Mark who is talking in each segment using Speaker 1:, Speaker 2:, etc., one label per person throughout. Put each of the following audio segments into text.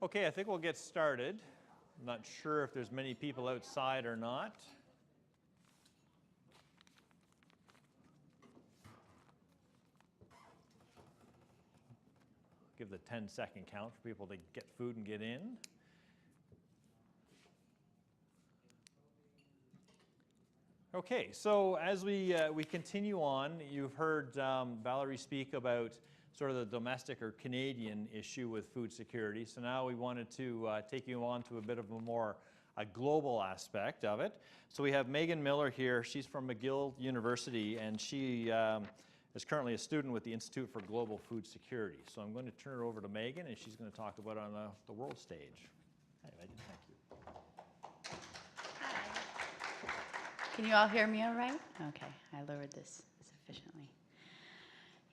Speaker 1: Okay, I think we'll get started. I'm not sure if there's many people outside or not. Give the 10-second count for people to get food and get in. Okay, so as we continue on, you've heard Valerie speak about sort of the domestic or Canadian issue with food security. So now we wanted to take you on to a bit of a global aspect of it. So we have Meghan Miller here. She's from McGill University, and she is currently a student with the Institute for Global Food Security. So I'm going to turn it over to Meghan, and she's going to talk about it on the world stage. Hi, Meghan. Thank you.
Speaker 2: Hi. Can you all hear me all right? Okay, I lowered this sufficiently.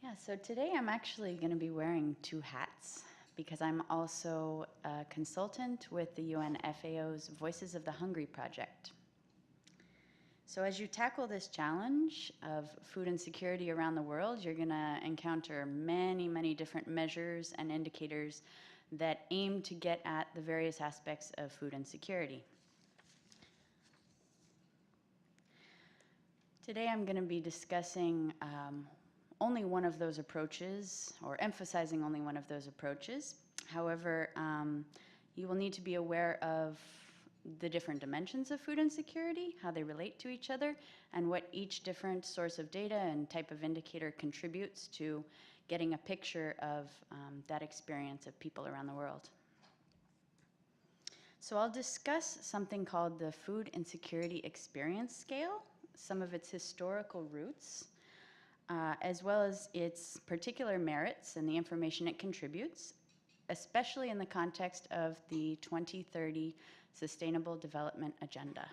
Speaker 2: Yeah, so today I'm actually going to be wearing two hats because I'm also a consultant with the UN FAO's Voices of the Hungry project. So as you tackle this challenge of food insecurity around the world, you're going to encounter many, many different measures and indicators that aim to get at the various aspects of food insecurity. Today I'm going to be discussing only one of those approaches, or emphasizing only one of those approaches. However, you will need to be aware of the different dimensions of food insecurity, how they relate to each other, and what each different source of data and type of indicator contributes to getting a picture of that experience of people around the world. So I'll discuss something called the Food Insecurity Experience Scale, some of its historical roots, as well as its particular merits and the information it contributes, especially in the context of the 2030 Sustainable Development Agenda.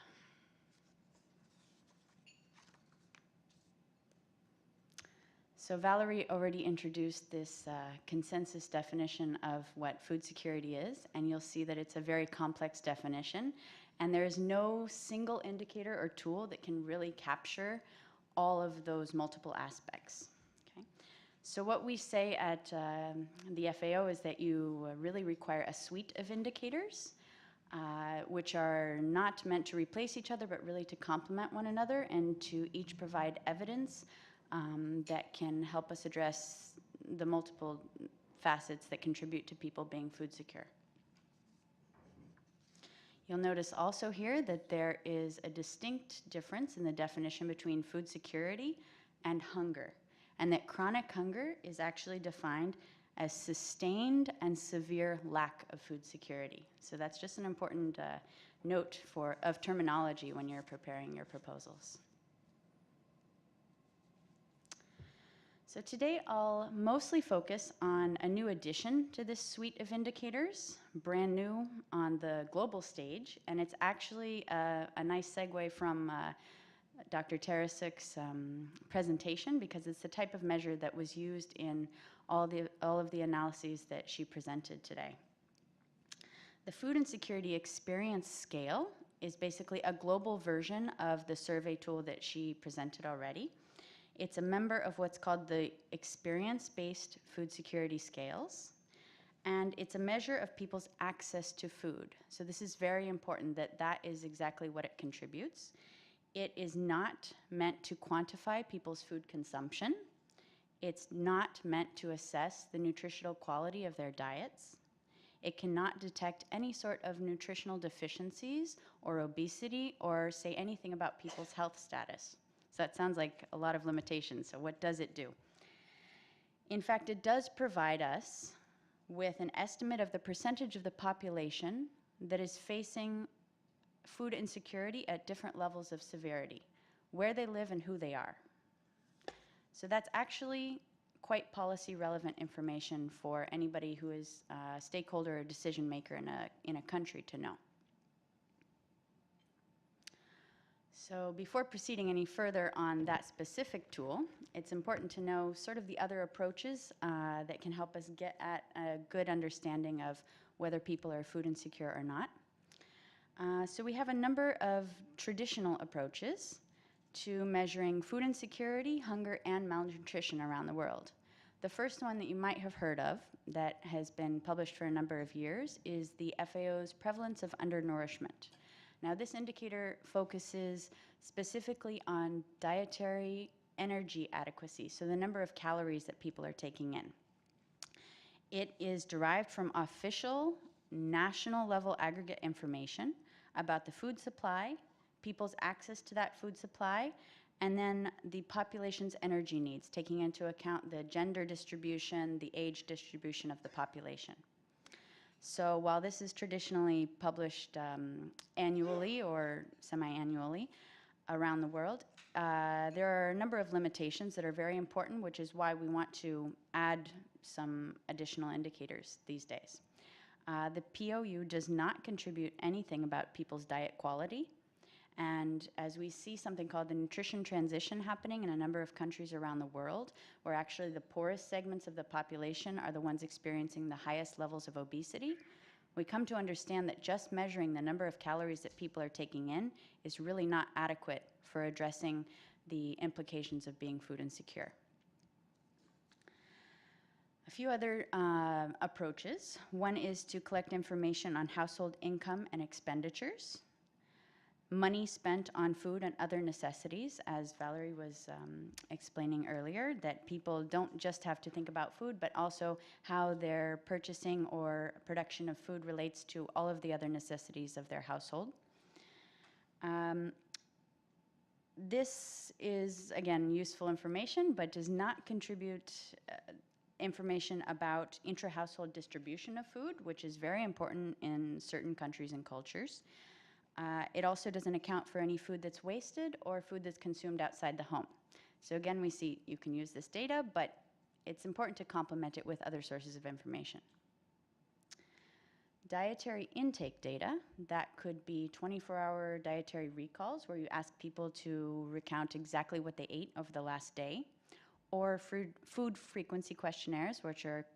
Speaker 2: So Valerie already introduced this consensus definition of what food security is, and you'll see that it's a very complex definition, and there is no single indicator or tool that can really capture all of those multiple aspects. Okay? So what we say at the FAO is that you really require a suite of indicators, which are not meant to replace each other, but really to complement one another and to each provide evidence that can help us address the multiple facets that contribute to people being food secure. You'll notice also here that there is a distinct difference in the definition between food security and hunger, and that chronic hunger is actually defined as sustained and severe lack of food security. So that's just an important note of terminology when you're preparing your proposals. So today I'll mostly focus on a new addition to this suite of indicators, brand new on the global stage, and it's actually a nice segue from Dr. Tarasuk's presentation because it's the type of measure that was used in all of the analyses that she presented today. The Food Insecurity Experience Scale is basically a global version of the survey tool that she presented already. It's a member of what's called the experience-based food security scales, and it's a measure of people's access to food. So this is very important that that is exactly what it contributes. It is not meant to quantify people's food consumption. It's not meant to assess the nutritional quality of their diets. It cannot detect any sort of nutritional deficiencies or obesity or say anything about people's health status. So that sounds like a lot of limitations. So what does it do? In fact, it does provide us with an estimate of the percentage of the population that is facing food insecurity at different levels of severity, where they live and who they are. So that's actually quite policy relevant information for anybody who is a stakeholder or decision maker in a country to know. So before proceeding any further on that specific tool, it's important to know sort of the other approaches that can help us get at a good understanding of whether people are food insecure or not. So we have a number of traditional approaches to measuring food insecurity, hunger, and malnutrition around the world. The first one that you might have heard of that has been published for a number of years is the FAO's prevalence of undernourishment. Now, this indicator focuses specifically on dietary energy adequacy, so the number of calories that people are taking in. It is derived from official national level aggregate information about the food supply, people's access to that food supply, and then the population's energy needs, taking into account the gender distribution, the age distribution of the population. So while this is traditionally published annually or semi-annually around the world, there are a number of limitations that are very important, which is why we want to add some additional indicators these days. The POU does not contribute anything about people's diet quality. And as we see something called the nutrition transition happening in a number of countries around the world, where actually the poorest segments of the population are the ones experiencing the highest levels of obesity, we come to understand that just measuring the number of calories that people are taking in is really not adequate for addressing the implications of being food insecure. A few other approaches. One is to collect information on household income and expenditures, money spent on food and other necessities, as Valerie was explaining earlier, that people don't just have to think about food, but also how their purchasing or production of food relates to all of the other necessities of their household. This is, again, useful information, but does not contribute information about intra-household distribution of food, which is very important in certain countries and cultures. It also doesn't account for any food that's wasted or food that's consumed outside the home. So again, we see you can use this data, but it's important to complement it with other sources of information. Dietary intake data, that could be 24-hour dietary recalls where you ask people to recount exactly what they ate over the last day, or food frequency questionnaires, which are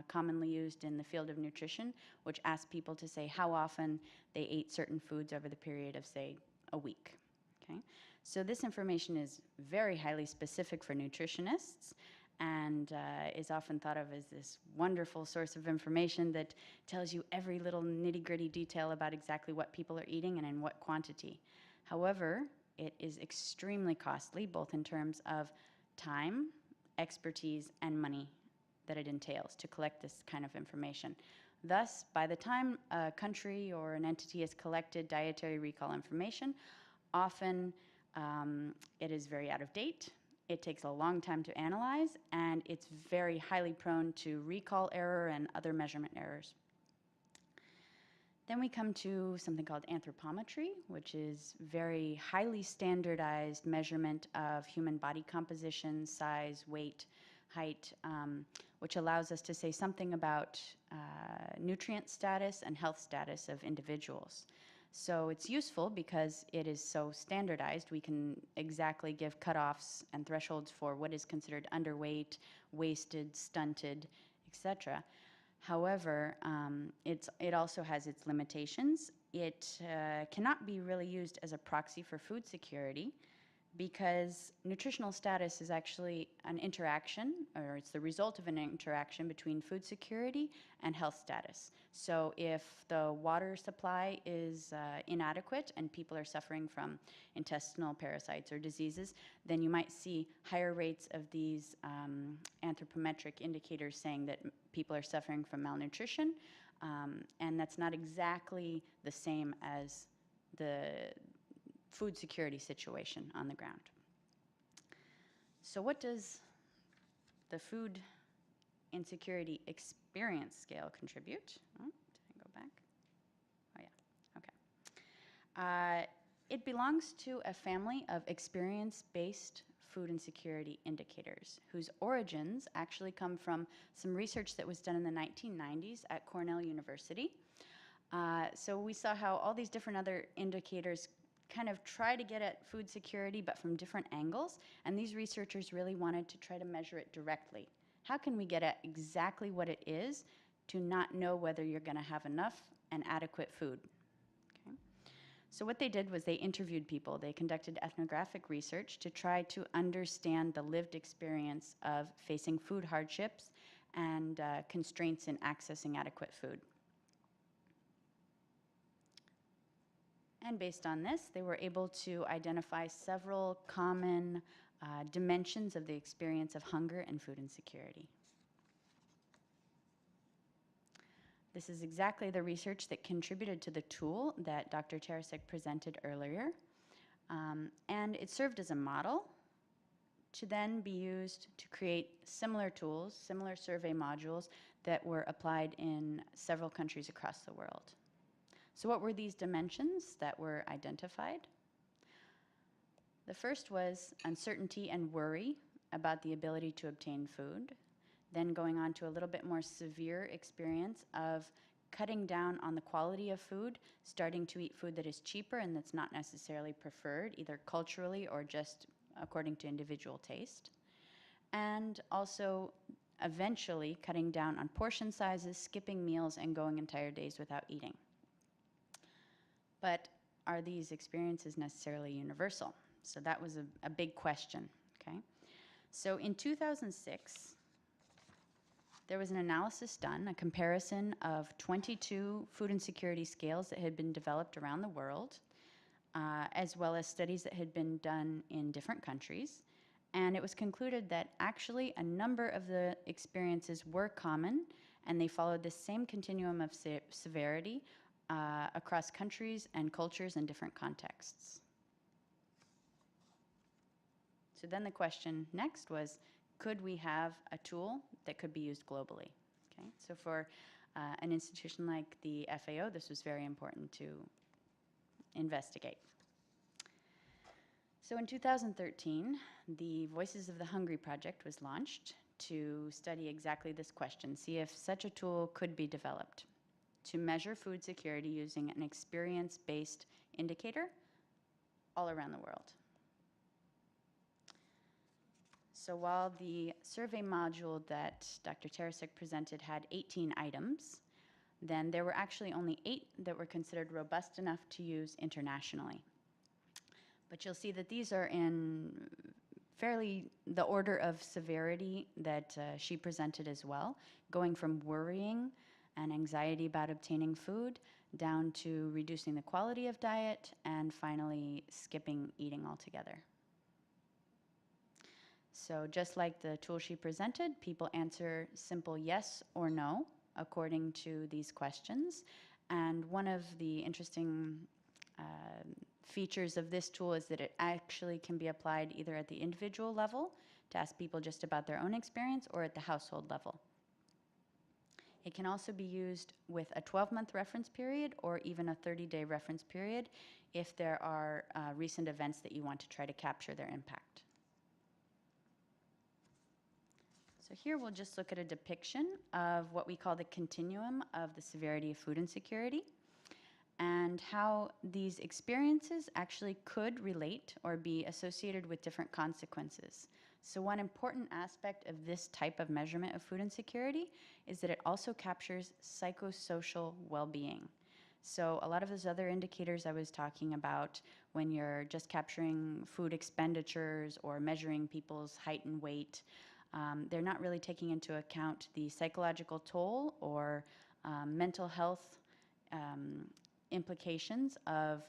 Speaker 2: commonly used in the field of nutrition, which ask people to say how often they ate certain foods over the period of, say, a week. Okay? So this information is very highly specific for nutritionists and is often thought of as this wonderful source of information that tells you every little nitty-gritty detail about exactly what people are eating and in what quantity. However, it is extremely costly, both in terms of time, expertise, and money that it entails to collect this kind of information. Thus, by the time a country or an entity has collected dietary recall information, often it is very out of date, it takes a long time to analyze, and it's very highly prone to recall error and other measurement errors. Then we come to something called anthropometry, which is very highly standardized measurement of human body composition, size, weight, height, which allows us to say something about nutrient status and health status of individuals. So it's useful because it is so standardized. We can exactly give cutoffs and thresholds for what is considered underweight, wasted, stunted, etc. However, it also has its limitations. It cannot be really used as a proxy for food security because nutritional status is actually an interaction, or it's the result of an interaction between food security and health status. So if the water supply is inadequate and people are suffering from intestinal parasites or diseases, then you might see higher rates of these anthropometric indicators saying that people are suffering from malnutrition, and that's not exactly the same as the food security situation on the ground. So what does the food insecurity experience scale contribute? Oh, did I go back? Oh yeah, okay. It belongs to a family of experience-based food insecurity indicators whose origins actually come from some research that was done in the 1990s at Cornell University. So we saw how all these different other indicators kind of try to get at food security, but from different angles, and these researchers really wanted to try to measure it directly. How can we get at exactly what it is to not know whether you're going to have enough and adequate food? Okay. So what they did was they interviewed people. They conducted ethnographic research to try to understand the lived experience of facing food hardships and constraints in accessing adequate food. And based on this, they were able to identify several common dimensions of the experience of hunger and food insecurity. This is exactly the research that contributed to the tool that Dr. Tarasek presented earlier. And it served as a model to then be used to create similar tools, similar survey modules that were applied in several countries across the world. So what were these dimensions that were identified? The first was uncertainty and worry about the ability to obtain food. Then going on to a little bit more severe experience of cutting down on the quality of food, starting to eat food that is cheaper and that's not necessarily preferred, either culturally or just according to individual taste. And also eventually cutting down on portion sizes, skipping meals, and going entire days without eating. But are these experiences necessarily universal? So that was a big question, okay? So in 2006, there was an analysis done, a comparison of 22 food insecurity scales that had been developed around the world, as well as studies that had been done in different countries. And it was concluded that actually a number of the experiences were common, and they followed the same continuum of severity across countries and cultures and different contexts. So then the question next was, could we have a tool that could be used globally? Okay, so for an institution like the FAO, this was very important to investigate. So in 2013, the Voices of the Hungry project was launched to study exactly this question, see if such a tool could be developed to measure food security using an experience-based indicator all around the world. So while the survey module that Dr. Tarasek presented had 18 items, then there were actually only 8 that were considered robust enough to use internationally. But you'll see that these are in fairly the order of severity that she presented as well, going from worrying and anxiety about obtaining food down to reducing the quality of diet and finally skipping eating altogether. So just like the tool she presented, people answer simple yes or no according to these questions. And one of the interesting features of this tool is that it actually can be applied either at the individual level to ask people just about their own experience or at the household level. It can also be used with a 12-month reference period or even a 30-day reference period if there are recent events that you want to try to capture their impact. So here we'll just look at a depiction of what we call the continuum of the severity of food insecurity and how these experiences actually could relate or be associated with different consequences. So one important aspect of this type of measurement of food insecurity is that it also captures psychosocial well-being. So a lot of those other indicators I was talking about when you're just capturing food expenditures or measuring people's height and weight, they're not really taking into account the psychological toll or mental health implications of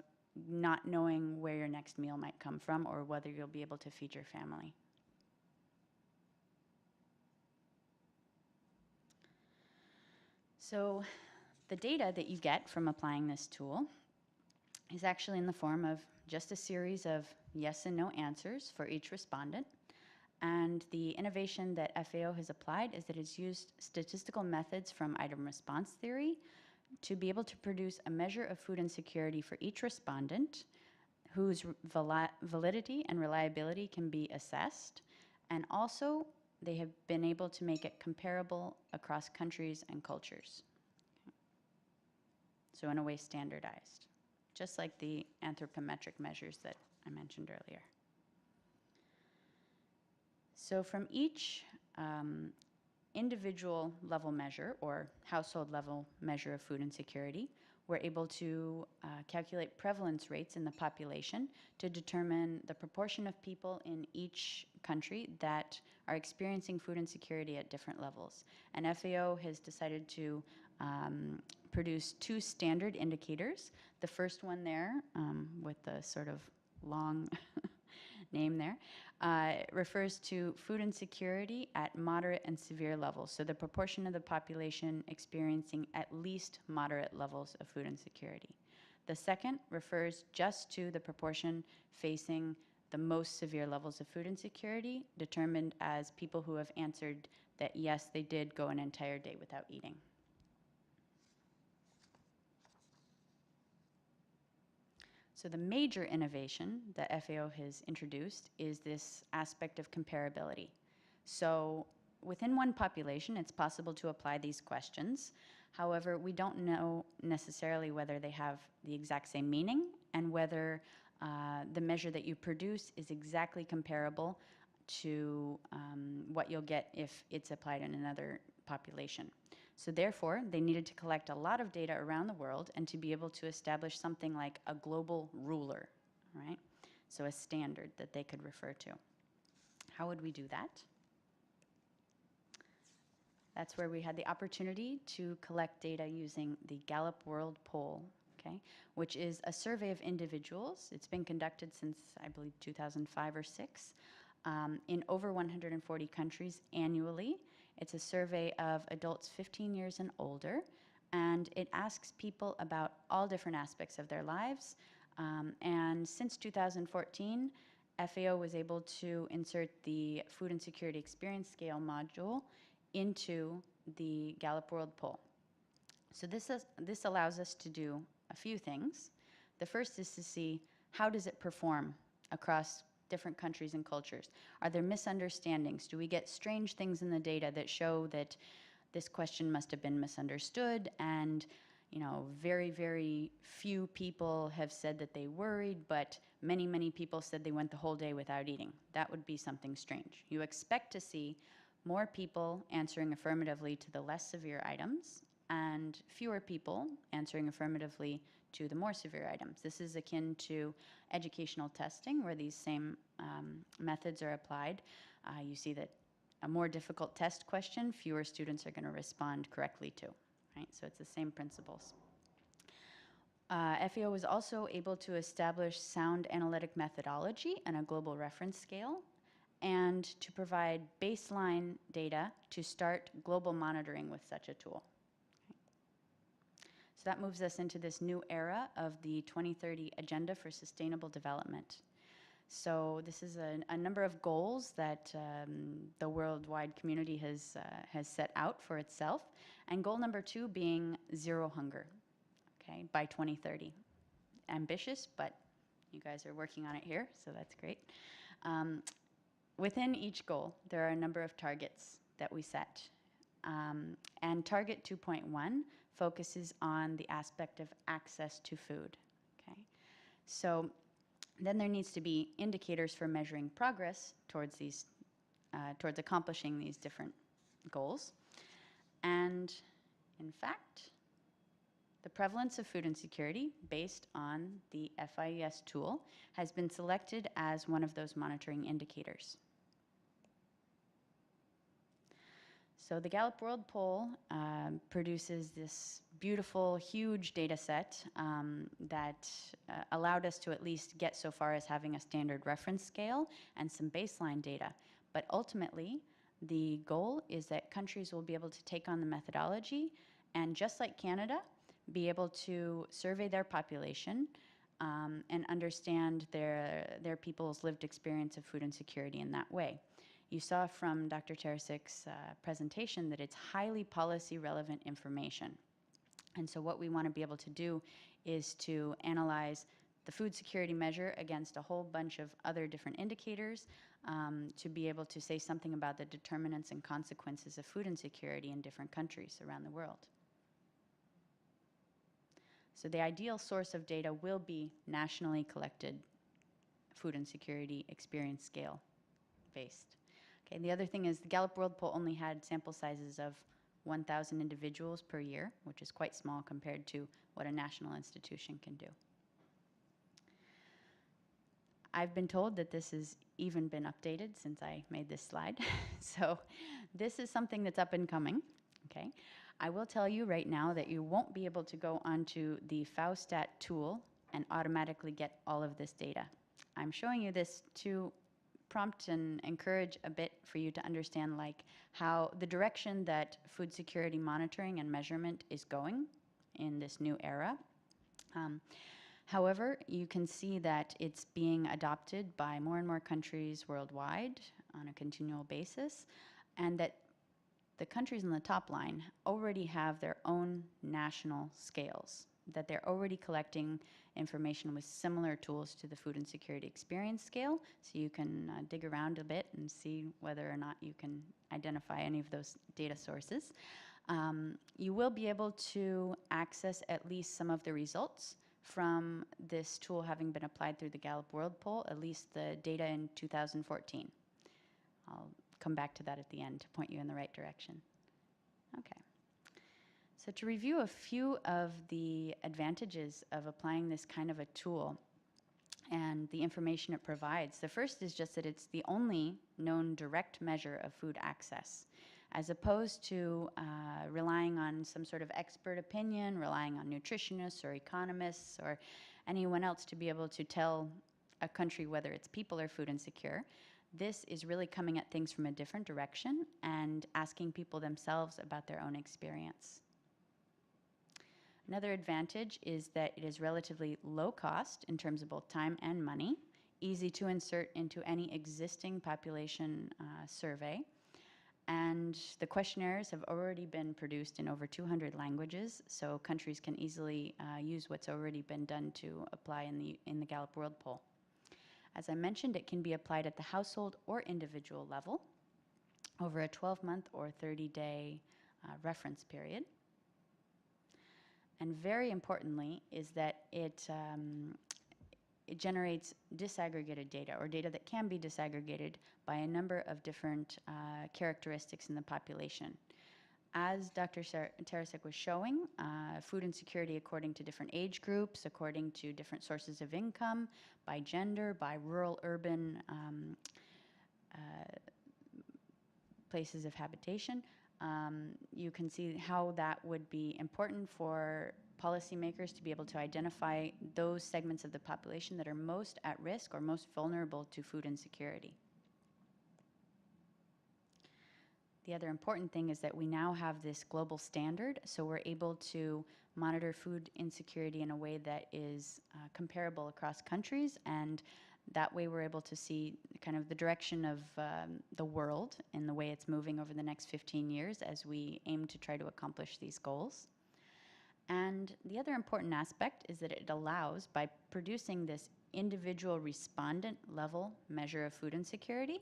Speaker 2: not knowing where your next meal might come from or whether you'll be able to feed your family. So the data that you get from applying this tool is actually in the form of just a series of yes and no answers for each respondent. And the innovation that FAO has applied is that it's used statistical methods from item response theory to be able to produce a measure of food insecurity for each respondent whose validity and reliability can be assessed. And also, they have been able to make it comparable across countries and cultures. So in a way, standardized, just like the anthropometric measures that I mentioned earlier. So from each individual level measure or household level measure of food insecurity, we're able to calculate prevalence rates in the population to determine the proportion of people in each country that are experiencing food insecurity at different levels. And FAO has decided to produce 2 standard indicators. The first one there, with the sort of long name there, refers to food insecurity at moderate and severe levels. So the proportion of the population experiencing at least moderate levels of food insecurity. The second refers just to the proportion facing the most severe levels of food insecurity, determined as people who have answered that yes, they did go an entire day without eating. So the major innovation that FAO has introduced is this aspect of comparability. So within one population, it's possible to apply these questions. However, we don't know necessarily whether they have the exact same meaning and whether the measure that you produce is exactly comparable to what you'll get if it's applied in another population. So therefore, they needed to collect a lot of data around the world and to be able to establish something like a global ruler, right? So a standard that they could refer to. How would we do that? That's where we had the opportunity to collect data using the Gallup World Poll, okay, which is a survey of individuals. It's been conducted since, I believe, 2005 or 6, in over 140 countries annually. It's a survey of adults 15 years and older, and it asks people about all different aspects of their lives. And since 2014, FAO was able to insert the Food Insecurity Experience Scale module into the Gallup World Poll. So this allows us to do a few things. The first is to see how does it perform across different countries and cultures. Are there misunderstandings? Do we get strange things in the data that show that this question must have been misunderstood and very, very few people have said that they worried, but many, many people said they went the whole day without eating? That would be something strange. You expect to see more people answering affirmatively to the less severe items and fewer people answering affirmatively to the more severe items. This is akin to educational testing, where these same methods are applied. You see that a more difficult test question, fewer students are going to respond correctly to, right? So it's the same principles. FAO was also able to establish sound analytic methodology and a global reference scale, and to provide baseline data to start global monitoring with such a tool. So that moves us into this new era of the 2030 Agenda for Sustainable Development. So this is a number of goals that the worldwide community has set out for itself, and goal number 2 being zero hunger, okay, by 2030. Ambitious, but you guys are working on it here, so that's great. Within each goal, there are a number of targets that we set. And target 2.1 focuses on the aspect of access to food, okay? So then there needs to be indicators for measuring progress towards these, towards accomplishing these different goals. And in fact, the prevalence of food insecurity based on the FIES tool has been selected as one of those monitoring indicators. So the Gallup World Poll produces this beautiful, huge data set that allowed us to at least get so far as having a standard reference scale and some baseline data. But ultimately, the goal is that countries will be able to take on the methodology and, just like Canada, be able to survey their population and understand their people's lived experience of food insecurity in that way. You saw from Dr. Tarasik's presentation that it's highly policy relevant information. And so what we want to be able to do is to analyze the food security measure against a whole bunch of other different indicators to be able to say something about the determinants and consequences of food insecurity in different countries around the world. So the ideal source of data will be nationally collected food insecurity experience scale based. Okay, the other thing is the Gallup World Poll only had sample sizes of 1,000 individuals per year, which is quite small compared to what a national institution can do. I've been told that this has even been updated since I made this slide. So this is something that's up and coming, okay? I will tell you right now that you won't be able to go onto the FAUSTAT tool and automatically get all of this data. I'm showing you this to prompt and encourage a bit for you to understand like how the direction that food security monitoring and measurement is going in this new era. However, you can see that it's being adopted by more and more countries worldwide on a continual basis, and that the countries in the top line already have their own national scales, that they're already collecting information with similar tools to the Food and Security Experience Scale, so you can dig around a bit and see whether or not you can identify any of those data sources. You will be able to access at least some of the results from this tool having been applied through the Gallup World Poll, at least the data in 2014. I'll come back to that at the end to point you in the right direction. Okay. So to review a few of the advantages of applying this kind of a tool and the information it provides, the first is just that it's the only known direct measure of food access, as opposed to relying on some sort of expert opinion, relying on nutritionists or economists or anyone else to be able to tell a country whether its people are food insecure. This is really coming at things from a different direction and asking people themselves about their own experience. Another advantage is that it is relatively low cost in terms of both time and money, easy to insert into any existing population survey. And the questionnaires have already been produced in over 200 languages, so countries can easily use what's already been done to apply in the Gallup World Poll. As I mentioned, it can be applied at the household or individual level over a 12-month or 30-day reference period. And very importantly is that it generates disaggregated data, or data that can be disaggregated by a number of different characteristics in the population. As Dr. Tarasek was showing, food insecurity according to different age groups, according to different sources of income, by gender, by rural, urban places of habitation. You can see how that would be important for policymakers to be able to identify those segments of the population that are most at risk or most vulnerable to food insecurity. The other important thing is that we now have this global standard, so we're able to monitor food insecurity in a way that is comparable across countries, and that way we're able to see kind of the direction of the world and the way it's moving over the next 15 years as we aim to try to accomplish these goals. And the other important aspect is that it allows, by producing this individual respondent level measure of food insecurity,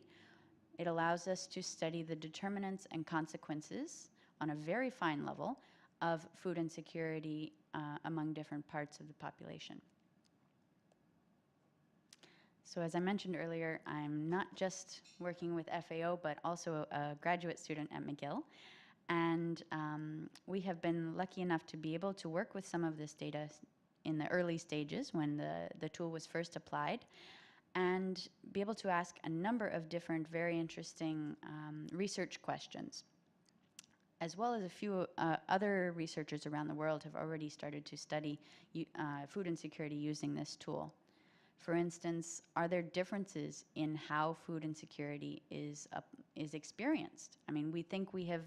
Speaker 2: it allows us to study the determinants and consequences on a very fine level of food insecurity among different parts of the population. So as I mentioned earlier, I'm not just working with FAO, but also a graduate student at McGill. And we have been lucky enough to be able to work with some of this data in the early stages when the tool was first applied, and be able to ask a number of different very interesting research questions, as well as a few other researchers around the world have already started to study food insecurity using this tool. For instance, are there differences in how food insecurity is experienced? I mean, we think we have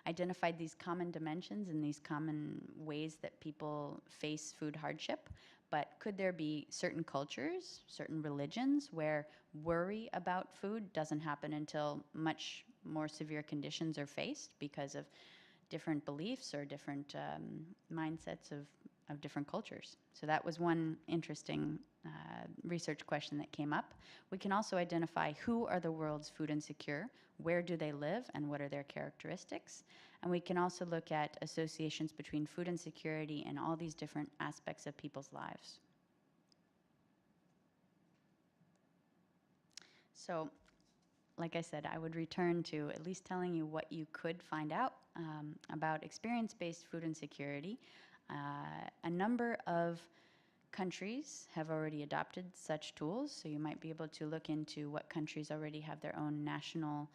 Speaker 2: identified these common dimensions and these common ways that people face food hardship, but could there be certain cultures, certain religions where worry about food doesn't happen until much more severe conditions are faced because of different beliefs or different mindsets of different cultures? So that was one interesting research question that came up. We can also identify who are the world's food insecure, where do they live, and what are their characteristics. And we can also look at associations between food insecurity and all these different aspects of people's lives. So like I said, I would return to at least telling you what you could find out about experience-based food insecurity. A number of countries have already adopted such tools, so you might be able to look into what countries already have their own national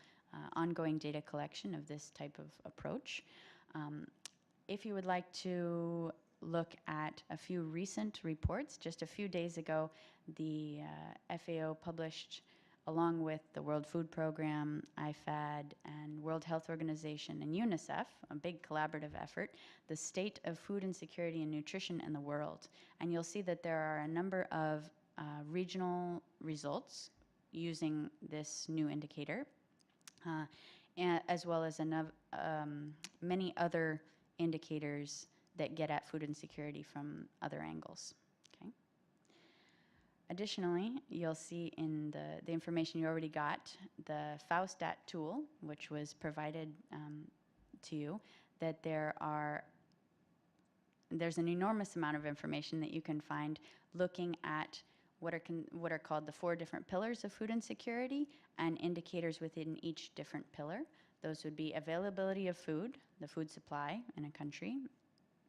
Speaker 2: ongoing data collection of this type of approach. If you would like to look at a few recent reports, just a few days ago, the FAO published, along with the World Food Program, IFAD, and World Health Organization, and UNICEF, a big collaborative effort, the state of food insecurity and nutrition in the world. And you'll see that there are a number of regional results using this new indicator, as well as many other indicators that get at food insecurity from other angles. Okay. Additionally, you'll see in the information you already got, the FAOSTAT tool, which was provided to you, that there's an enormous amount of information that you can find looking at what are called the 4 different pillars of food insecurity and indicators within each different pillar. Those would be availability of food, the food supply in a country.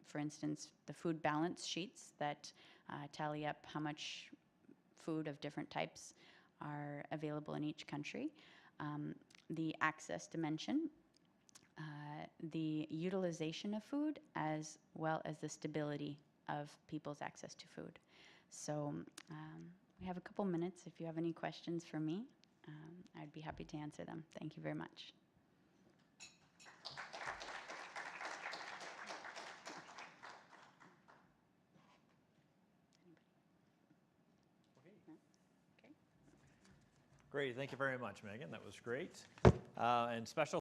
Speaker 2: For instance, the food balance sheets that tally up how much food of different types are available in each country. The access dimension, the utilization of food, as well as the stability of people's access to food. So we have a couple minutes. If you have any questions for me, I'd be happy to answer them. Thank you very much.
Speaker 1: Great, thank you very much, Megan. That was great. And special